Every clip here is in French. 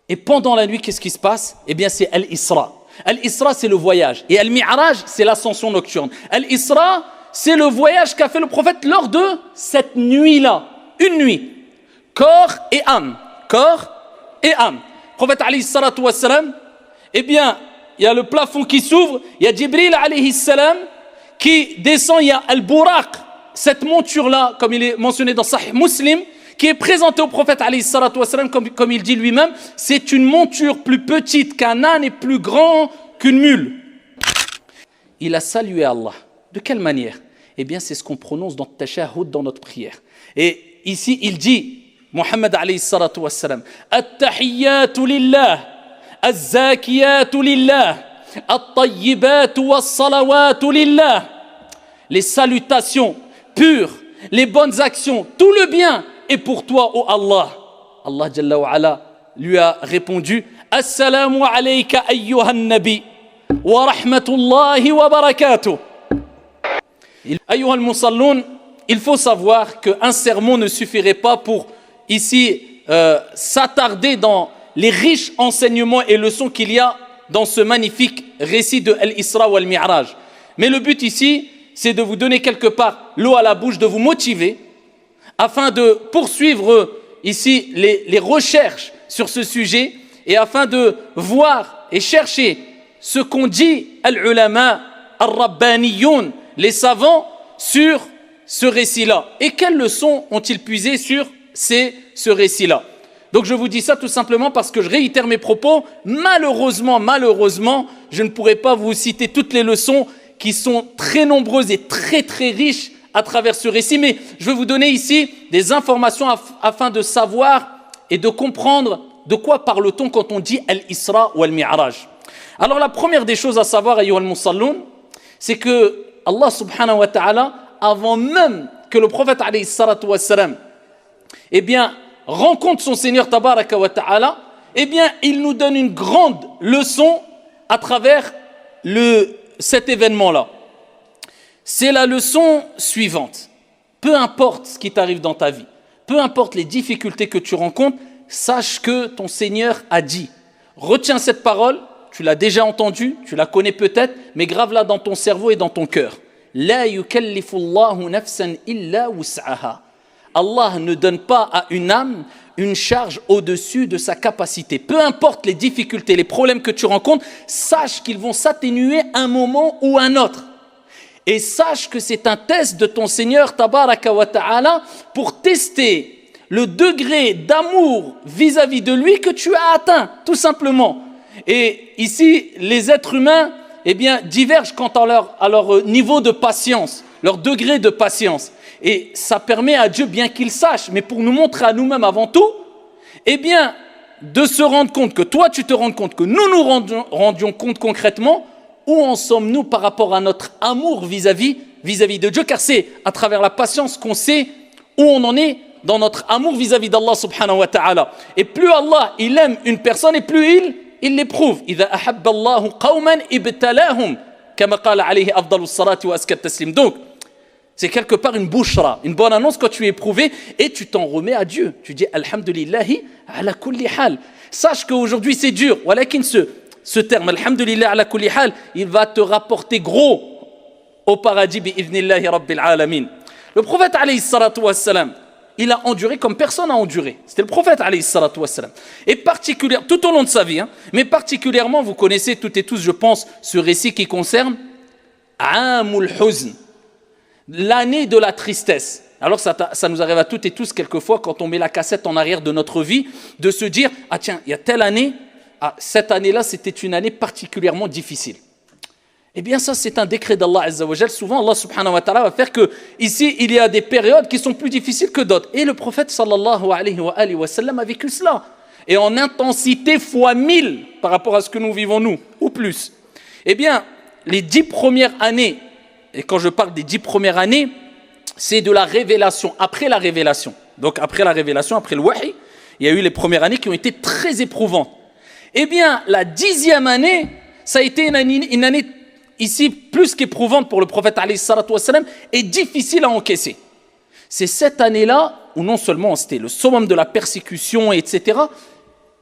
Et pendant la nuit, qu'est-ce qui se passe? Eh bien, c'est Al-Isra. Al-Isra, c'est le voyage. Et Al-Mi'raj, c'est l'ascension nocturne. Al-Isra, c'est le voyage qu'a fait le prophète lors de cette nuit-là. Une nuit. Corps et âme. Corps et âme. Le prophète, alayhi salatu wassalam, eh bien, il y a le plafond qui s'ouvre, il y a Jibril, alayhi salam, qui descend, il y a Al-Buraq, cette monture-là, comme il est mentionné dans Sahih Muslim, qui est présentée au prophète, alayhi salatu wassalam, comme il dit lui-même, c'est une monture plus petite qu'un âne et plus grand qu'une mule. Il a salué Allah. De quelle manière? Eh bien, c'est ce qu'on prononce dans Tashahhud, dans notre prière. Et ici, il dit, Muhammad alayhi salatu wassalam, At-tahiyyatu lillah, Az-zakiyatu lillah, At-tayyibatu was-salawatu lillah. Les salutations pures, les bonnes actions, tout le bien est pour toi, ô Allah. Allah Jalla wa Ala lui a répondu, Assalamu alayka ayyuhan nabi, wa rahmatullahi wa barakatuh. Ayyuhal musallun, il faut savoir qu'un sermon ne suffirait pas pour ici s'attarder dans les riches enseignements et leçons qu'il y a dans ce magnifique récit de Al-Isra ou Al-Mi'raj. Mais le but ici, c'est de vous donner quelque part l'eau à la bouche, de vous motiver afin de poursuivre ici les recherches sur ce sujet et afin de voir et chercher ce qu'ont dit al-ulama al-rabbaniyoun, les savants, sur ce récit-là. Et quelles leçons ont-ils puisé sur ce récit-là? Donc je vous dis ça tout simplement parce que je réitère mes propos. Malheureusement, je ne pourrai pas vous citer toutes les leçons qui sont très nombreuses et très très riches à travers ce récit, mais je vais vous donner ici des informations afin de savoir et de comprendre de quoi parle-t-on quand on dit Al-Isra ou Al-Mi'raj. Alors la première des choses à savoir, ayyuhal musalloun, c'est que Allah subhanahu wa ta'ala, avant même que le prophète alayhi salatu wassalam, eh bien, rencontre son Seigneur tabaraka wa ta'ala, eh bien, il nous donne une grande leçon à travers cet événement-là. C'est la leçon suivante. Peu importe ce qui t'arrive dans ta vie, peu importe les difficultés que tu rencontres, sache que ton Seigneur a dit. Retiens cette parole, tu l'as déjà entendue, tu la connais peut-être, mais grave-la dans ton cerveau et dans ton cœur. La yukallifu Allahu nafsan illa wus'aha. Allah ne donne pas à une âme une charge au-dessus de sa capacité. Peu importe les difficultés, les problèmes que tu rencontres, sache qu'ils vont s'atténuer un moment ou un autre. Et sache que c'est un test de ton Seigneur tabaraka wa ta'ala pour tester le degré d'amour vis-à-vis de lui que tu as atteint, tout simplement. Et ici, les êtres humains, eh bien, divergent quant à leur niveau de patience, leur degré de patience. Et ça permet à Dieu, bien qu'il sache, mais pour nous montrer à nous-mêmes avant tout, eh bien, de se rendre compte que toi, tu te rends compte que nous rendions compte concrètement où en sommes-nous par rapport à notre amour vis-à-vis de Dieu, car c'est à travers la patience qu'on sait où on en est dans notre amour vis-à-vis d'Allah subhanahu wa ta'ala. Et plus Allah, il aime une personne et plus il l'éprouve. إِذَا أَحَبَّ اللَّهُ قَوْمًا إِبْتَلَاهُمْ كَمَا قَالَ عَلَيْهِ أَفْضَلُ الصَّلَاةِ وَأَزْكَى التَّسْلِيمِ. Donc, c'est quelque part une bushra, une bonne annonce quand tu es éprouvé et tu t'en remets à Dieu. Tu dis Alhamdulillahi ala kulli hal. Sache qu'aujourd'hui c'est dur. Walakin ce terme, Alhamdulillah ala kulli hal, il va te rapporter gros au paradis bi'idhnillahi rabbil alamin. Le prophète alayhi salatu wassalam, il a enduré comme personne n'a enduré. C'était le prophète alayhi salatu wassalam. Et particulièrement, tout au long de sa vie, mais particulièrement, vous connaissez toutes et tous, je pense, ce récit qui concerne Amul Huzn, l'année de la tristesse. Alors ça nous arrive à toutes et tous quelquefois quand on met la cassette en arrière de notre vie, de se dire, ah tiens, il y a telle année, cette année-là c'était une année particulièrement difficile. Eh bien ça c'est un décret d'Allah Azza wa Jal. Souvent Allah subhanahu wa ta'ala va faire que ici il y a des périodes qui sont plus difficiles que d'autres. Et le prophète sallallahu alayhi wa sallam a vécu cela. Et en intensité fois 1000 par rapport à ce que nous vivons nous, ou plus. Eh bien, les 10 premières années, et quand je parle des 10 premières années, c'est de la révélation, après la révélation. Donc après la révélation, après le wahi, il y a eu les premières années qui ont été très éprouvantes. Eh bien, la 10e année, ça a été une année ici plus qu'éprouvante pour le prophète alayhi salatu wassalam et difficile à encaisser. C'est cette année-là où non seulement c'était le summum de la persécution, etc.,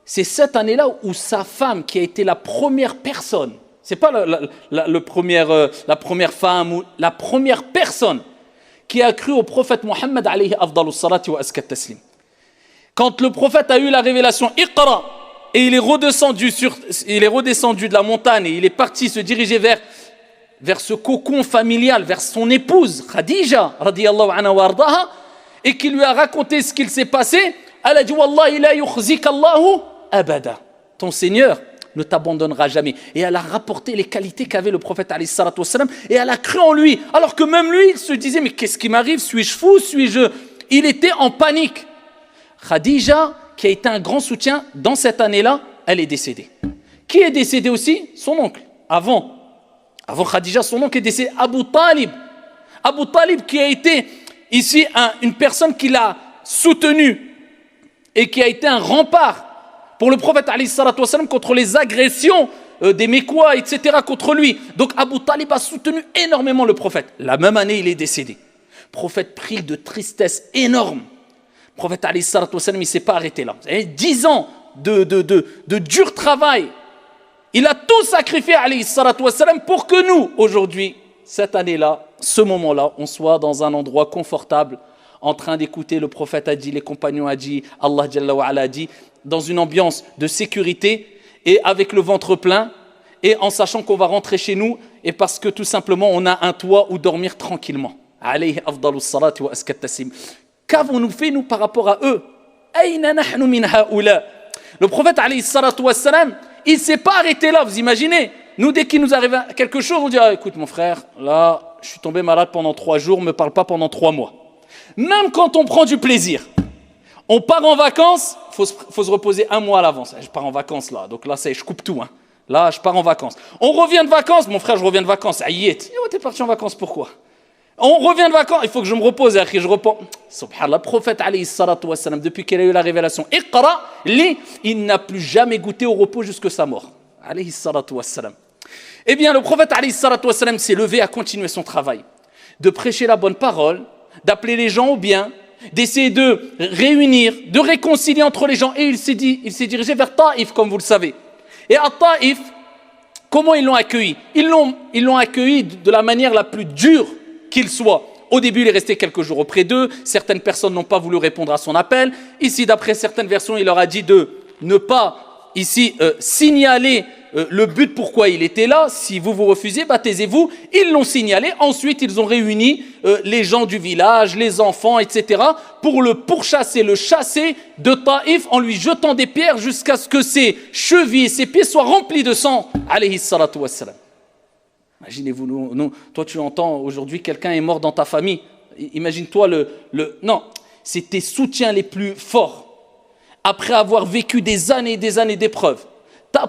c'est cette année-là où sa femme, qui a été la première personne, c'est pas la première femme ou la première personne qui a cru au prophète Mohammed alayhi afdalus salati wa askat taslim. Quand le prophète a eu la révélation Iqra et il est redescendu de la montagne et il est parti se diriger vers ce cocon familial, vers son épouse Khadija radiyallahu anha wa ardaha, et qui lui a raconté ce qu'il s'est passé, elle a dit wallahi la yukhzika Allahu abada. Ton Seigneur ne t'abandonnera jamais. Et elle a rapporté les qualités qu'avait le prophète alayhi salatu wassalam, et elle a cru en lui. Alors que même lui, il se disait, mais qu'est-ce qui m'arrive? Suis-je fou? Il était en panique. Khadija, qui a été un grand soutien, dans cette année-là, elle est décédée. Qui est décédé aussi? Son oncle. Avant Khadija, son oncle est décédé, Abu Talib. Abu Talib qui a été ici une personne qui l'a soutenu et qui a été un rempart pour le prophète alayhi salatu wassalam contre les agressions des Mécois, etc. contre lui. Donc Abu Talib a soutenu énormément le prophète. La même année, il est décédé. Le prophète pris de tristesse énorme. Le prophète alayhi salatu wassalam, il ne s'est pas arrêté là. 10 ans de dur travail. Il a tout sacrifié alayhi salatu wassalam pour que nous, aujourd'hui, cette année-là, ce moment-là, on soit dans un endroit confortable, en train d'écouter le prophète a dit, les compagnons a dit, Allah Jalla wa Ala a dit, dans une ambiance de sécurité et avec le ventre plein et en sachant qu'on va rentrer chez nous et parce que tout simplement on a un toit où dormir tranquillement. Alayhi afdalus salati wa askat taslim. Qu'avons-nous fait nous par rapport à eux? Ayna nahnu min haoula. Le prophète alayhi salatu wassalam, il ne s'est pas arrêté là, vous imaginez? Nous, dès qu'il nous arrive quelque chose, on dit écoute mon frère, là je suis tombé malade pendant 3 jours, ne me parle pas pendant 3 mois. Même quand on prend du plaisir, on part en vacances, faut se reposer 1 mois à l'avance. Je pars en vacances là, donc là je coupe tout. Là je pars en vacances. On revient de vacances, mon frère je reviens de vacances. Aïe, t'es parti en vacances pourquoi? On revient de vacances, il faut que je me repose, je reprends. Subhanallah, le prophète alayhi salatu wassalam, depuis qu'il a eu la révélation Iqra, il n'a plus jamais goûté au repos jusqu'à sa mort. Alayhi salatu wassalam. Eh bien le prophète alayhi salatu wassalam s'est levé à continuer son travail, de prêcher la bonne parole, d'appeler les gens au bien, d'essayer de réunir, de réconcilier entre les gens. Et il s'est dirigé vers Taïf, comme vous le savez. Et à Taïf, comment ils l'ont accueilli? Ils l'ont accueilli de la manière la plus dure qu'il soit. Au début, il est resté quelques jours auprès d'eux. Certaines personnes n'ont pas voulu répondre à son appel. Ici, d'après certaines versions, il leur a dit de ne pas signaler le but pourquoi il était là. Si vous refusez, taisez-vous. Ils l'ont signalé. Ensuite, ils ont réuni les gens du village, les enfants, etc. pour le pourchasser, le chasser de Taïf en lui jetant des pierres jusqu'à ce que ses chevilles et ses pieds soient remplis de sang. Alayhi salatu wassalam. Imaginez-vous, toi tu entends aujourd'hui quelqu'un est mort dans ta famille. Imagine-toi non, c'est tes soutiens les plus forts. Après avoir vécu des années et des années d'épreuves,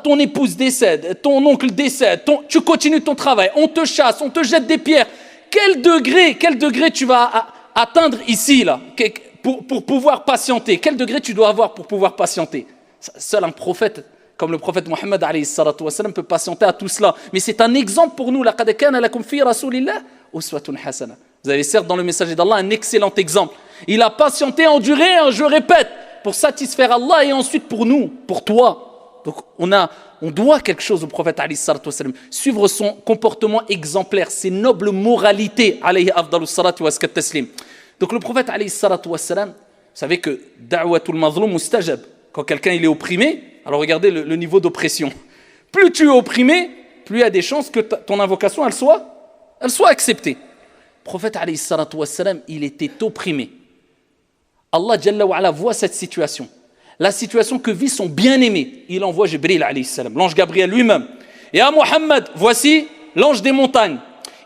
ton épouse décède, ton oncle décède, tu continues ton travail, on te chasse, on te jette des pierres. Quel degré tu vas atteindre ici là, pour pouvoir patienter? Quel degré tu dois avoir pour pouvoir patienter? Seul un prophète comme le prophète Mohammed alayhi salatu wassalam peut patienter à tout cela. Mais c'est un exemple pour nous. Laqad kana lakum fi rasulillah uswatun hasana. Vous avez certes dans le messager d'Allah un excellent exemple. Il a patienté, enduré, je répète, pour satisfaire Allah et ensuite pour nous, pour toi. Donc on doit quelque chose au prophète alayhi salatu wassalam. Suivre son comportement exemplaire, ses nobles moralités alayhi afdalus salatu wa askat taslim. Donc le prophète alayhi salatu wassalam, vous savez que da'watul mazlum mustajab. Quand quelqu'un il est opprimé, alors regardez le niveau d'oppression. Plus tu es opprimé, plus il y a des chances que ton invocation elle soit acceptée. Le prophète alayhi salatu wassalam, il était opprimé. Allah Jalla wa Ala voit cette situation. La situation que vit son bien-aimé. Il envoie Jibril alayhi salam, l'ange Gabriel lui-même. Et à Mohammed, voici l'ange des montagnes.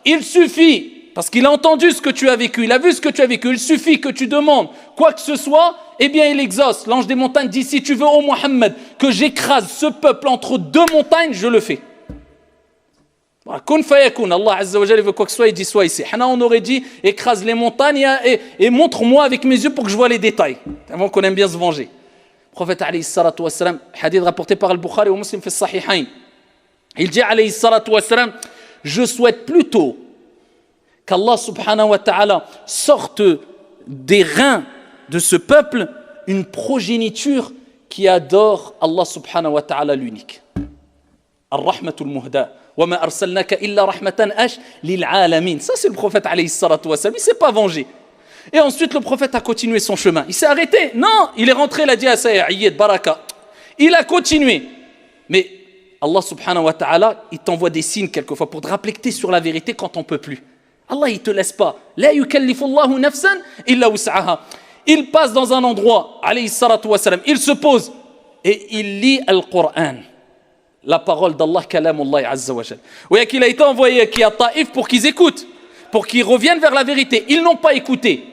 Il suffit, parce qu'il a entendu ce que tu as vécu, il a vu ce que tu as vécu, il suffit que tu demandes quoi que ce soit, eh bien il exauce. L'ange des montagnes dit, si tu veux, ô Mohammed, que j'écrase ce peuple entre 2 montagnes, je le fais. Kun fayakun, Allah Azza wa Jalla veut quoi que ce soit, il dit soit ici. On aurait dit, écrase les montagnes et montre-moi avec mes yeux pour que je vois les détails. Avant qu'on aime bien se venger. Le prophète alayhi salatu wassalam, hadith rapporté par Al-Bukhari ou Muslim fi Sahihain. Il dit alayhi salatu wassalam, je souhaite plutôt qu'Allah subhanahu wa ta'ala sorte des reins de ce peuple une progéniture qui adore Allah subhanahu wa ta'ala l'unique. Ar-Rahmatul Muhda. Wa ma arsalnaka illa rahmatan lil alamin. Ça c'est le prophète alayhi salatu wa salam. Il ne s'est pas vengé. Et ensuite le prophète a continué son chemin. Il s'est arrêté. Non, il est rentré, il a dit à Sayyid Baraka. Il a continué. Mais Allah subhanahu wa ta'ala, il t'envoie des signes quelquefois pour te rappeler que tu es sur la vérité quand on ne peut plus. Allah, il ne te laisse pas. La yukallifullahu nafsan illa wus'aha. Il passe dans un endroit, alayhi salatu wa salam, il se pose et il lit le Coran. La parole d'Allah, kalamullah azza wa jal. Oui, qu'il a été envoyé qui à Taïf pour qu'ils écoutent, pour qu'ils reviennent vers la vérité. Ils n'ont pas écouté.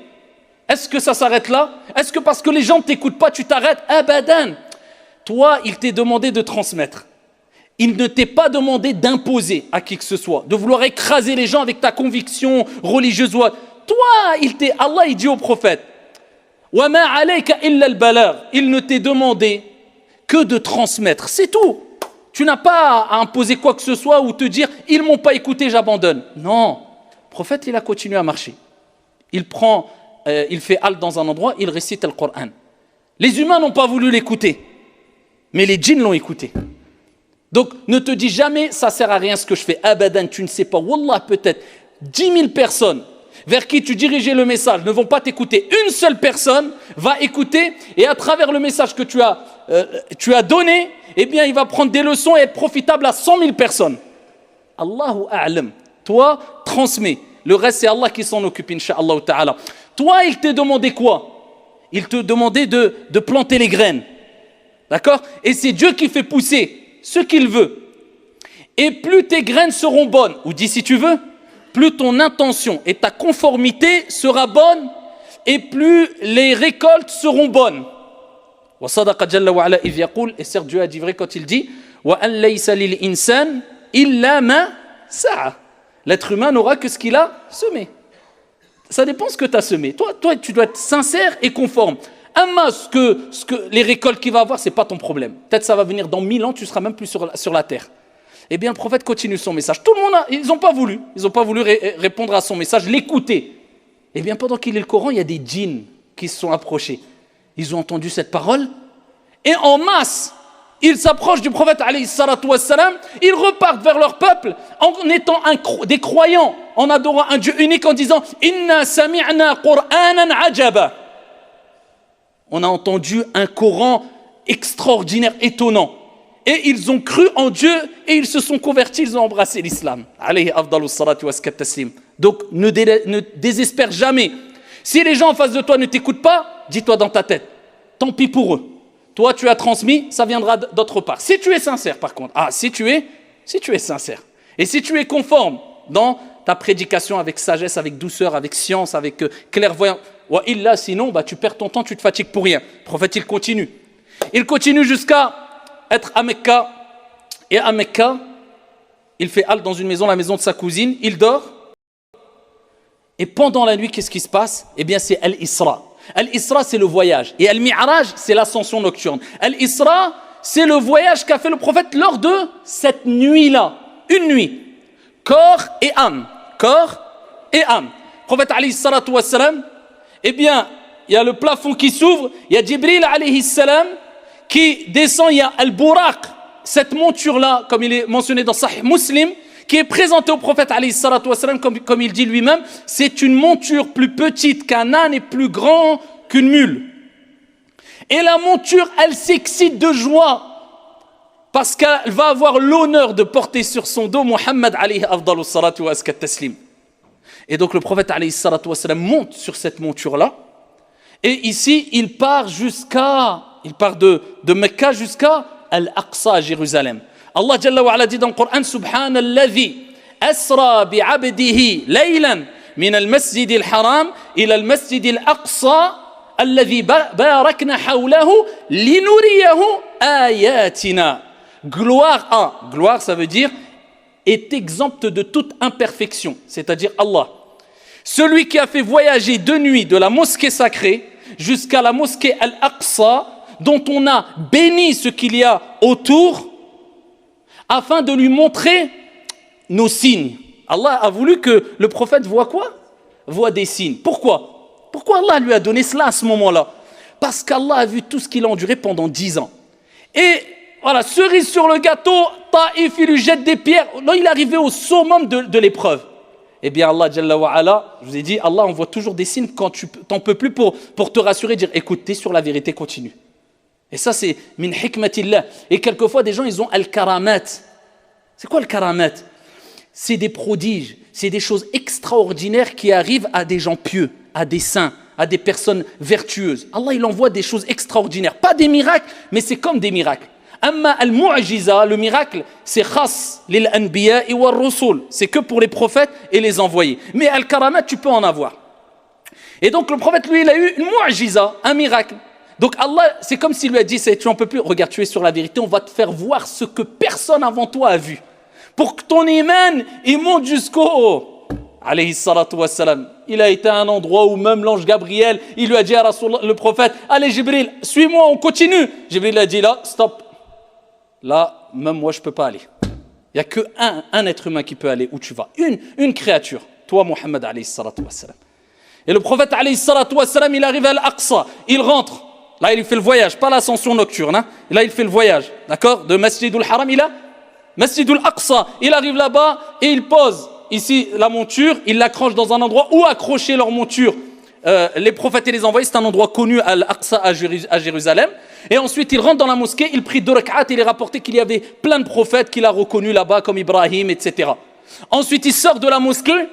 Est-ce que ça s'arrête là? Est-ce que parce que les gens ne t'écoutent pas, tu t'arrêtes? Abadan. Toi, il t'est demandé de transmettre. Il ne t'est pas demandé d'imposer à qui que ce soit, de vouloir écraser les gens avec ta conviction religieuse. Toi, Allah, il dit au prophète, wa ma alayka illa al-balagh. Il ne t'est demandé que de transmettre. C'est tout. Tu n'as pas à imposer quoi que ce soit ou te dire, ils m'ont pas écouté, j'abandonne. Non. Le prophète, il a continué à marcher. Il fait halte dans un endroit, il récite le Coran. Les humains n'ont pas voulu l'écouter, mais les djinns l'ont écouté. Donc, ne te dis jamais, ça sert à rien ce que je fais. Abadan, tu ne sais pas. Wallah, peut-être 10 000 personnes vers qui tu dirigeais le message ne vont pas t'écouter. Une seule personne va écouter et à travers le message que tu as donné, eh bien, il va prendre des leçons et être profitable à 100 000 personnes. Allahu a'lam. Toi, transmets. Le reste, c'est Allah qui s'en occupe, incha'Allah ta'ala. Toi, il t'a demandé quoi? Il te demandait de planter les graines. D'accord? Et c'est Dieu qui fait pousser ce qu'il veut. Et plus tes graines seront bonnes, ou dis si tu veux, plus ton intention et ta conformité sera bonne, et plus les récoltes seront bonnes. Et certes, Dieu a dit vrai quand il dit l'être humain n'aura que ce qu'il a semé. Ça dépend de ce que tu as semé. Toi, tu dois être sincère et conforme. Ce que les récoltes qu'il va avoir, ce n'est pas ton problème. Peut-être ça va venir dans 1000 ans, tu ne seras même plus sur la terre. Eh bien, le prophète continue son message. Tout le monde, ils n'ont pas voulu. Ils n'ont pas voulu répondre à son message, l'écouter. Eh bien, pendant qu'il lit le Coran, il y a des djinns qui se sont approchés. Ils ont entendu cette parole et en masse, ils s'approchent du prophète alayhi salatu wassalam, ils repartent vers leur peuple en étant des croyants, en adorant un Dieu unique, en disant « Inna sami'na Qur'anan ajaba » On a entendu un Coran extraordinaire, étonnant. Et ils ont cru en Dieu et ils se sont convertis, ils ont embrassé l'islam. Alayhi afdalus salatu waskat taslim. Donc ne désespère jamais. Si les gens en face de toi ne t'écoutent pas, dis-toi dans ta tête, tant pis pour eux. Toi tu as transmis, ça viendra d'autre part. Si tu es sincère par contre, si tu es sincère. Et si tu es conforme dans ta prédication avec sagesse, avec douceur, avec science, avec clairvoyance, wa illa, sinon tu perds ton temps, tu te fatigues pour rien. Le prophète il continue. Il continue jusqu'à être à Mecca. Et à Mecca, il fait halte dans une maison, la maison de sa cousine, il dort. Et pendant la nuit, qu'est-ce qui se passe? Eh bien, c'est Al-Isra. Al-Isra, c'est le voyage. Et Al-Mi'raj, c'est l'ascension nocturne. Al-Isra, c'est le voyage qu'a fait le prophète lors de cette nuit-là. Une nuit. Corps et âme. Corps et âme. Le prophète, alayhi salatu wassalam, eh bien, il y a le plafond qui s'ouvre, il y a Jibril, alayhi salam, qui descend, il y a Al-Buraq, cette monture-là, comme il est mentionné dans Sahih Muslim, qui est présentée au prophète alayhi salatu wassalam, comme il dit lui-même, c'est une monture plus petite qu'un âne et plus grand qu'une mule. Et la monture, elle s'excite de joie, parce qu'elle va avoir l'honneur de porter sur son dos Muhammad alayhi afdalus salatu waskat taslim. Et donc le prophète alayhi salatu wassalam monte sur cette monture-là, et ici, il part de Mecca jusqu'à Al-Aqsa à Jérusalem. Allah Jalla wa Ala dit dans le Coran Subhanalladhi asra bi'abdihi laylan min al-masjid al-haram ila al-masjid al-aqsa alladhi barakna hawlahu linuriyahu ayatina. Gloire ça veut dire est exempte de toute imperfection, c'est-à-dire Allah. Celui qui a fait voyager de nuit de la mosquée sacrée jusqu'à la mosquée Al-Aqsa, dont on a béni ce qu'il y a autour, afin de lui montrer nos signes. Allah a voulu que le prophète voit quoi? Voit des signes. Pourquoi Allah lui a donné cela à ce moment-là? Parce qu'Allah a vu tout ce qu'il a enduré pendant 10 ans. Et voilà, cerise sur le gâteau, Taïf, il lui jette des pierres. Là, il est arrivé au summum de l'épreuve. Eh bien, Allah, Jalla wa Ala, je vous ai dit, Allah envoie toujours des signes quand tu t'en peux plus pour te rassurer, dire, écoute, t'es sur la vérité, continue. Et ça, c'est min hikmatillah. Et quelquefois, des gens, ils ont al-karamat. C'est quoi le karamat? C'est des prodiges, c'est des choses extraordinaires qui arrivent à des gens pieux, à des saints, à des personnes vertueuses. Allah, il envoie des choses extraordinaires. Pas des miracles, mais c'est comme des miracles. Amma al-mu'jiza, le miracle, c'est khas lil anbiya wa rusul. C'est que pour les prophètes et les envoyés. Mais al-karamat, tu peux en avoir. Et donc, le prophète, lui, il a eu une mu'jiza, un miracle. Donc Allah, c'est comme s'il lui a dit, tu n'en peux plus, regarde, tu es sur la vérité, on va te faire voir ce que personne avant toi a vu. Pour que ton iman, il monte jusqu'au... Alayhi salatu wassalam. Il a été à un endroit où même l'ange Gabriel, il lui a dit à Rasulullah, le prophète, allez Jibril, suis-moi, on continue. Jibril a dit là, stop. Là, même moi, je ne peux pas aller. Il n'y a qu'un être humain qui peut aller où tu vas. Une créature. Toi, Muhammad, alayhi salatu wassalam. Et le prophète, alayhi salatu wassalam, il arrive à Al-Aqsa. Il rentre. Là, il fait le voyage, pas l'ascension nocturne. Hein. Là, il fait le voyage. D'accord? De Masjidul Haram, il a Masjidul Aqsa. Il arrive là-bas et il pose ici la monture. Il l'accroche dans un endroit où accrocher leur monture. Les prophètes et les envoyés, c'est un endroit connu à Al-Aqsa, à Jérusalem. Et ensuite, il rentre dans la mosquée, il prie 2 rak'at. Il est rapporté qu'il y avait plein de prophètes qu'il a reconnus là-bas, comme Ibrahim, etc. Ensuite, il sort de la mosquée.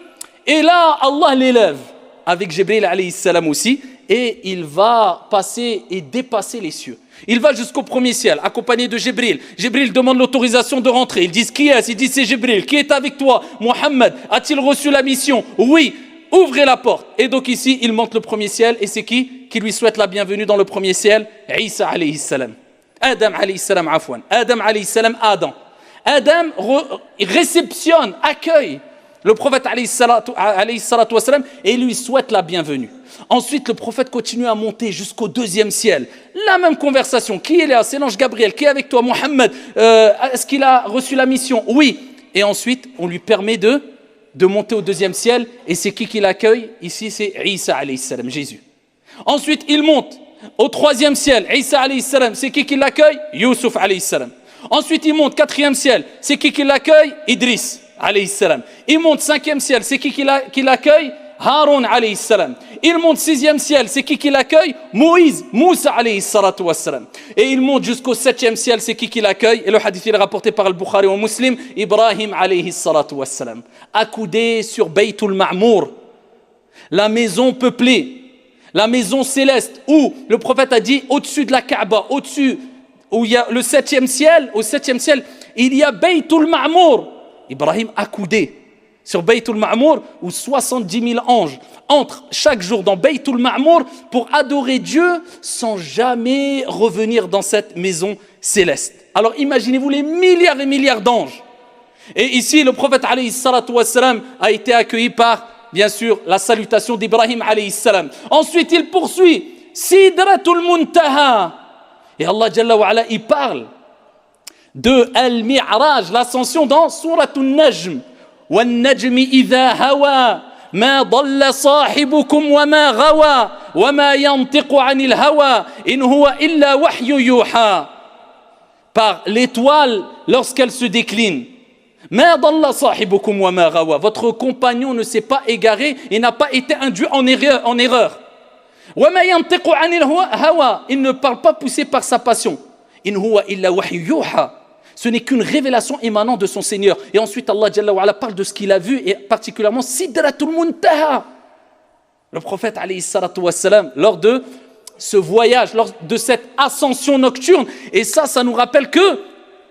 Et là, Allah l'élève. Avec Jibril alayhi salam aussi, et il va passer et dépasser les cieux. Il va jusqu'au premier ciel, accompagné de Jibril. Jibril demande l'autorisation de rentrer. Ils disent qui est-ce? Ils disent c'est Jibril. Qui est avec toi? Mohammed. A-t-il reçu la mission? Oui. Ouvrez la porte. Et donc ici, il monte le premier ciel. Et c'est qui lui souhaite la bienvenue dans le premier ciel? Isa alayhi salam. Adam alayhi salam, afwan. Adam alayhi salam, Adam. Adam réceptionne, accueille le prophète alayhi salatu wassalam, et il lui souhaite la bienvenue. Ensuite, le prophète continue à monter jusqu'au 2e ciel. La même conversation. Qui est là? C'est l'ange Gabriel. Qui est avec toi? Mohammed. Est-ce qu'il a reçu la mission? Oui. Et ensuite, on lui permet de monter au 2e ciel. Et c'est qui l'accueille? Ici, c'est Isa alayhi salam, Jésus. Ensuite, il monte au 3e ciel. Isa alayhi salam, c'est qui l'accueille? Youssouf alayhi salam. Ensuite, il monte 4e ciel. C'est qui l'accueille? Idriss alayhi salam. Il monte 5e ciel, c'est qui l'accueille? Haroun alayhi salam. Il monte 6e ciel, c'est qui l'accueille? Moïse, Moussa alayhi salatu wassalam. Et il monte jusqu'au 7e ciel, c'est qui l'accueille? Et le hadith est rapporté par le Bukhari ou Muslim, Ibrahim alayhi salatu wassalam. Accoudé sur Baytul Ma'mour, la maison peuplée, la maison céleste, où le prophète a dit, au-dessus de la Kaaba, au-dessus, où il y a le 7e ciel, au 7e ciel, il y a Baytul Ma'mour. Ibrahim accoudé sur Baytul Ma'mour, où 70 000 anges entrent chaque jour dans Baytul Ma'mour pour adorer Dieu sans jamais revenir dans cette maison céleste. Alors imaginez-vous les milliards et milliards d'anges. Et ici, le prophète alayhi salatu wassalam a été accueilli par, bien sûr, la salutation d'Ibrahim alayhi salam. Ensuite, il poursuit Sidratul Muntaha. Et Allah Jalla wa Ala, il parle de Al-Mi'raj, l'ascension dans Suratul Najm. وَالنَّجْمِ إِذَا هَوَى مَا ضَلَّ صَاحِبُكُمْ وَمَا غَوَى وَمَا يَنْطِقُ عَنِ الْهَوَى إِنْ هُوَ إِلَّا وَحْيُ يُوحَى. Par l'étoile lorsqu'elle se décline. مَا ضَلَّ صَاحِبُكُمْ وَمَا غَوَى. Votre compagnon ne s'est pas égaré et n'a pas été induit en erreur. وَمَا يَنْطِقُ عَنِ الْهَوَى. Il ne parle pas poussé par sa passion. إِنْ هُوَ إِلَّا وَحْيُ يُوحَى. Ce n'est qu'une révélation émanant de son Seigneur. Et ensuite, Allah Jalla wa Ala parle de ce qu'il a vu, et particulièrement Sidratul Muntaha. Le prophète, alayhi salatu wassalam, lors de ce voyage, lors de cette ascension nocturne, et ça nous rappelle que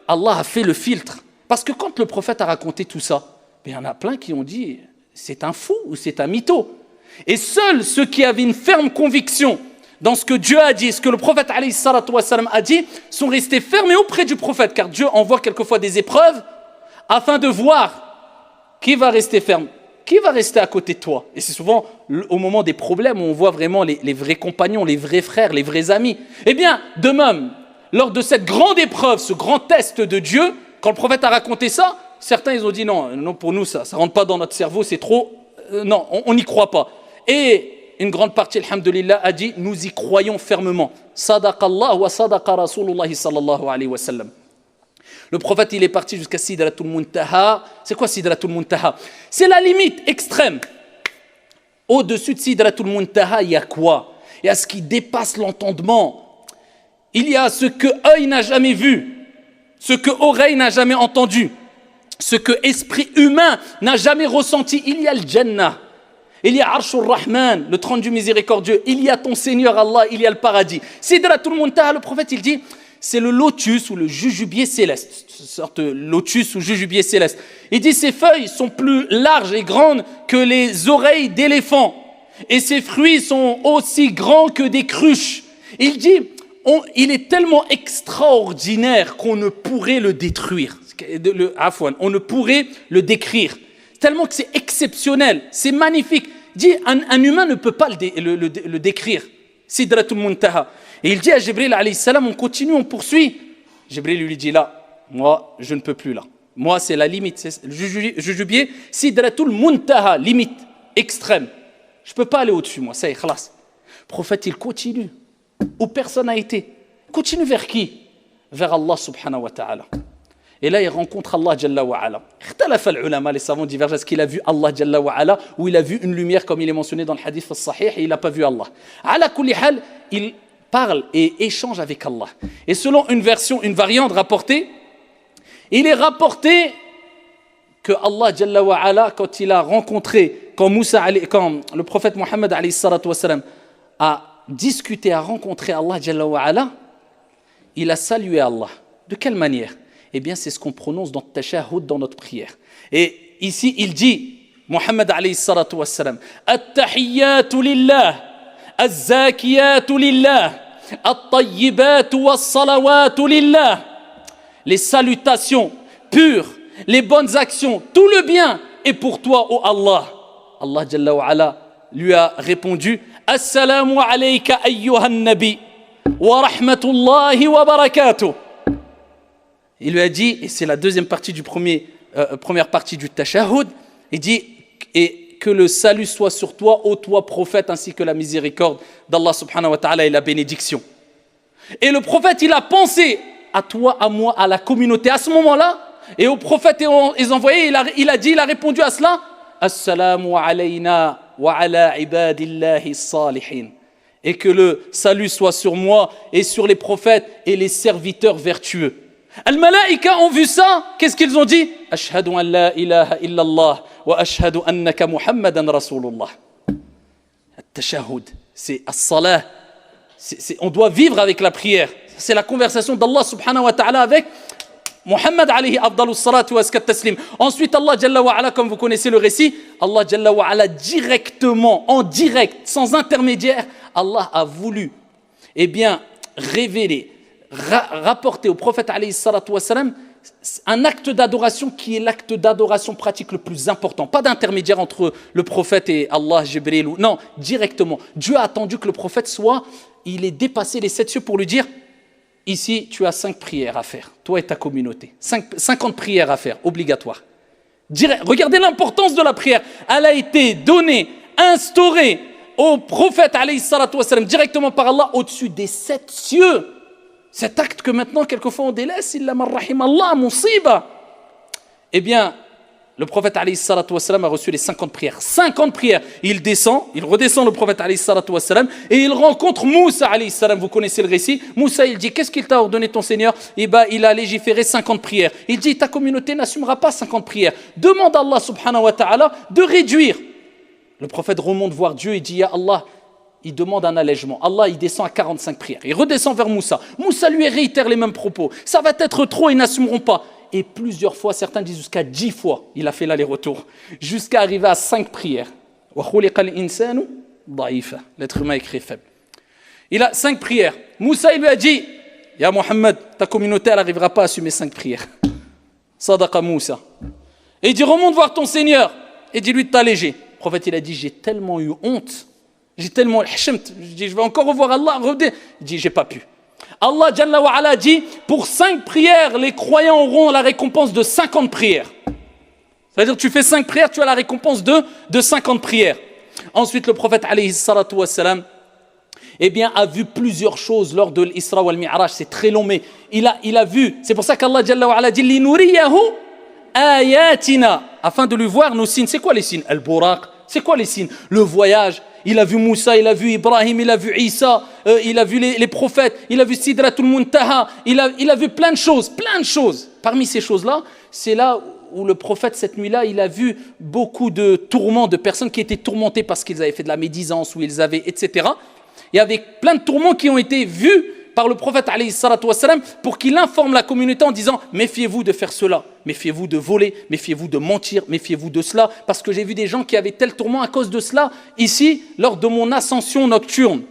Allah a fait le filtre. Parce que quand le prophète a raconté tout ça, il y en a plein qui ont dit, c'est un fou ou c'est un mytho. Et seuls ceux qui avaient une ferme conviction dans ce que Dieu a dit, ce que le prophète alayhi salatu wassalam a dit, sont restés fermés auprès du prophète, car Dieu envoie quelquefois des épreuves afin de voir qui va rester ferme, qui va rester à côté de toi. Et c'est souvent au moment des problèmes où on voit vraiment les vrais compagnons, les vrais frères, les vrais amis. Eh bien, de même, lors de cette grande épreuve, ce grand test de Dieu, quand le prophète a raconté ça, certains ils ont dit non, pour nous ça rentre pas dans notre cerveau, c'est trop, non, on n'y croit pas. Et une grande partie, alhamdulillah, a dit nous y croyons fermement. Sadaqallah wa sadaqa Rasulullah sallallahu alayhi wa sallam. Le prophète, il est parti jusqu'à Sidratul Muntaha. C'est quoi Sidratul Muntaha? C'est la limite extrême. Au-dessus de Sidratul Muntaha, il y a quoi? Il y a ce qui dépasse l'entendement. Il y a ce que œil n'a jamais vu, ce que oreille n'a jamais entendu, ce que esprit humain n'a jamais ressenti. Il y a le Jannah, il y a Arshur Rahman, le trône du miséricordieux, il y a ton Seigneur Allah, il y a le paradis. Sidratul Muntaha, le prophète, il dit, c'est le lotus ou le jujubier céleste, une sorte de lotus ou jujubier céleste. Il dit, ses feuilles sont plus larges et grandes que les oreilles d'éléphant, et ses fruits sont aussi grands que des cruches. Il dit, il est tellement extraordinaire qu'on ne pourrait le détruire. On ne pourrait le décrire. Tellement que c'est exceptionnel, c'est magnifique. Dit, un humain ne peut pas le décrire. Sidratul Muntaha. Et il dit à Jibril alayhi salam, on continue, on poursuit. Jibril lui dit là, moi je ne peux plus là. Moi c'est la limite, c'est le jujubier. Sidratul Muntaha, limite extrême. Je ne peux pas aller au-dessus, moi, ça y est, khalas. Le prophète, il continue. Où personne n'a été. Continue vers qui? Vers Allah subhanahu wa ta'ala. Et là, il rencontre Allah Jalla wa ala. Les savants divergent. Est-ce qu'il a vu Allah Jalla wa ala ou il a vu une lumière comme il est mentionné dans le hadith al-sahih et il n'a pas vu Allah. Ala kulli hal, il parle et échange avec Allah. Et selon une version, une variante rapportée, il est rapporté que Allah Jalla wa ala, quand il a rencontré, quand le prophète Mohammed alayhi salatu wa salam a discuté, a rencontré Allah Jalla wa ala, il a salué Allah. De quelle manière? Eh bien, c'est ce qu'on prononce dans le tashahhud, dans notre prière. Et ici, il dit, Mohammed alayhi salatu wa salam, At-tahiyyatu lillah, Az-zakiyatu lillah, At-tayyibatu was-salawatu lillah. Les salutations pures, les bonnes actions, tout le bien est pour toi, ô Allah. Allah Jalla wa ala lui a répondu, Assalamu alayka ayyuhan nabi, wa rahmatullahi wa barakatuh. Il lui a dit, et c'est la deuxième partie du première partie du tashahhud, il dit, et que le salut soit sur toi, ô toi prophète, ainsi que la miséricorde d'Allah subhanahu wa ta'ala et la bénédiction. Et le prophète, il a pensé à toi, à moi, à la communauté, à ce moment-là, et au prophète et aux envoyés, il a répondu à cela, Assalamu alayna wa ala ibadillahi salihin. Et que le salut soit sur moi et sur les prophètes et les serviteurs vertueux. Al-Malaïka ont vu ça, qu'est-ce qu'ils ont dit? Ashhadu an la ilaha illallah wa ashhadu annaka Muhammadan Rasulullah. At-tashahhud, c'est as-salah. On doit vivre avec la prière. C'est la conversation d'Allah subhanahu wa ta'ala avec Muhammad alayhi afdalus salatu wa askat taslim. Ensuite, Allah Jalla wa ala, comme vous connaissez le récit, Allah Jalla wa ala directement, en direct, sans intermédiaire, Allah a voulu, eh bien, révéler, rapporter au prophète alayhi salatu wa salam un acte d'adoration qui est l'acte d'adoration pratique le plus important. Pas d'intermédiaire entre le prophète et Allah, Jibril. Non, directement. Dieu a attendu que le prophète il ait dépassé les 7 cieux pour lui dire, ici, tu as 5 prières à faire, toi et ta communauté. 50 prières à faire, obligatoires. Regardez l'importance de la prière. Elle a été donnée, instaurée au prophète alayhi salatu wa salam, directement par Allah, au-dessus des 7 cieux. Cet acte que maintenant, quelquefois, on délaisse, illa man rahim Allah, musiba. Eh bien, le prophète alayhi salatu wa salam a reçu les 50 prières. 50 prières. Il redescend le prophète alayhi salatu wa salam et il rencontre Moussa alayhi salam. Vous connaissez le récit. Moussa, il dit, qu'est-ce qu'il t'a ordonné ton Seigneur? Eh bien, il a légiféré 50 prières. Il dit, ta communauté n'assumera pas 50 prières. Demande à Allah subhanahu wa ta'ala de réduire. Le prophète remonte voir Dieu et dit, ya Allah, il demande un allègement. Allah, il descend à 45 prières. Il redescend vers Moussa. Moussa lui réitère les mêmes propos. Ça va être trop, ils n'assumeront pas. Et plusieurs fois, certains disent jusqu'à 10 fois, il a fait l'aller-retour, jusqu'à arriver à 5 prières. L'être humain est créé faible. Il a 5 prières. Moussa, il lui a dit, Ya Mohammed, ta communauté, elle n'arrivera pas à assumer 5 prières. Sadaqa Moussa. Et il dit, remonte voir ton Seigneur et dis-lui de t'alléger. Le prophète, il a dit, j'ai tellement eu honte. J'ai tellement hchemt, je dis, je vais encore revoir Allah. Il dit, j'ai pas pu. Allah Jalla wa ala dit, pour 5 prières, les croyants auront la récompense de 50 prières. C'est-à-dire, tu fais 5 prières, tu as la récompense de 50 prières. Ensuite, le prophète alayhi salatu wassalam, eh bien, a vu plusieurs choses lors de l'Isra wal Mi'raj. C'est très long, mais il a vu. C'est pour ça qu'Allah Jalla wa Ala dit Linuriyahu ayatina, afin de lui voir nos signes. C'est quoi les signes? Al-Buraq. C'est quoi les signes? Le voyage. Il a vu Moussa, il a vu Ibrahim, il a vu Isa, il a vu les prophètes, il a vu Sidratul Muntaha, il a vu plein de choses, plein de choses. Parmi ces choses-là, c'est là où le prophète, cette nuit-là, il a vu beaucoup de tourments, de personnes qui étaient tourmentées parce qu'ils avaient fait de la médisance, ou ils avaient, etc. Il y avait plein de tourments qui ont été vus par le prophète alayhi salatu wassalam pour qu'il informe la communauté en disant « Méfiez-vous de faire cela, méfiez-vous de voler, méfiez-vous de mentir, méfiez-vous de cela, parce que j'ai vu des gens qui avaient tel tourment à cause de cela, ici, lors de mon ascension nocturne. »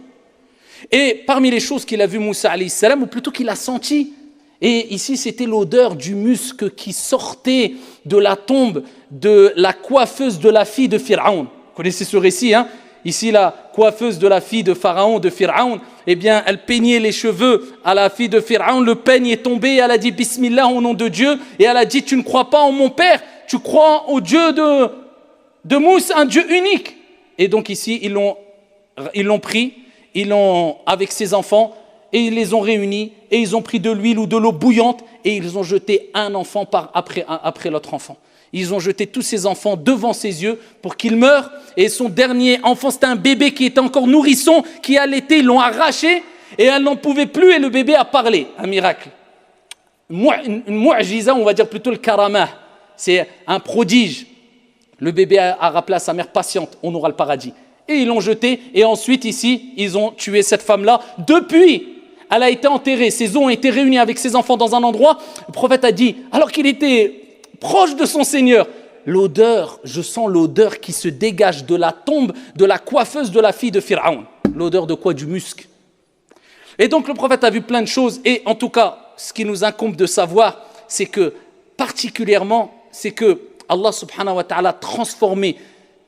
Et parmi les choses qu'il a vu Moussa alayhi salam, ou plutôt qu'il a senti, et ici c'était l'odeur du musc qui sortait de la tombe de la coiffeuse de la fille de Pharaon. Vous connaissez ce récit, hein? Ici, la coiffeuse de la fille de Pharaon, de Pharaon, eh bien, elle peignait les cheveux à la fille de Pharaon. Le peigne est tombé et elle a dit Bismillah au nom de Dieu. Et elle a dit, tu ne crois pas en mon père, tu crois au Dieu de Moussa, un Dieu unique. Et donc ici, ils l'ont pris, avec ses enfants, et ils les ont réunis, et ils ont pris de l'huile ou de l'eau bouillante, et ils ont jeté un enfant après l'autre enfant. Ils ont jeté tous ses enfants devant ses yeux pour qu'il meure. Et son dernier enfant, c'était un bébé qui était encore nourrisson, qui allaitait, ils l'ont arraché et elle n'en pouvait plus et le bébé a parlé. Un miracle. Une mu'jiza, on va dire plutôt le karamah. C'est un prodige. Le bébé a rappelé à sa mère patiente, on aura le paradis. Et ils l'ont jeté et ensuite ici, ils ont tué cette femme-là. Depuis, elle a été enterrée, ses os ont été réunis avec ses enfants dans un endroit. Le prophète a dit, alors qu'il était proche de son Seigneur, l'odeur, je sens l'odeur qui se dégage de la tombe de la coiffeuse de la fille de Pharaon. L'odeur de quoi? Du musc. Et donc le prophète a vu plein de choses et en tout cas, ce qui nous incombe de savoir, c'est que particulièrement, c'est que Allah subhanahu wa ta'ala a transformé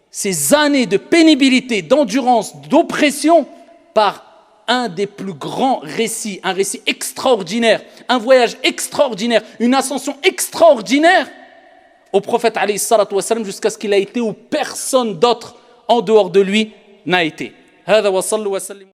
ces années de pénibilité, d'endurance, d'oppression par un des plus grands récits, un récit extraordinaire, un voyage extraordinaire, une ascension extraordinaire au prophète alayhi salatu wassalam jusqu'à ce qu'il a été où personne d'autre en dehors de lui n'a été.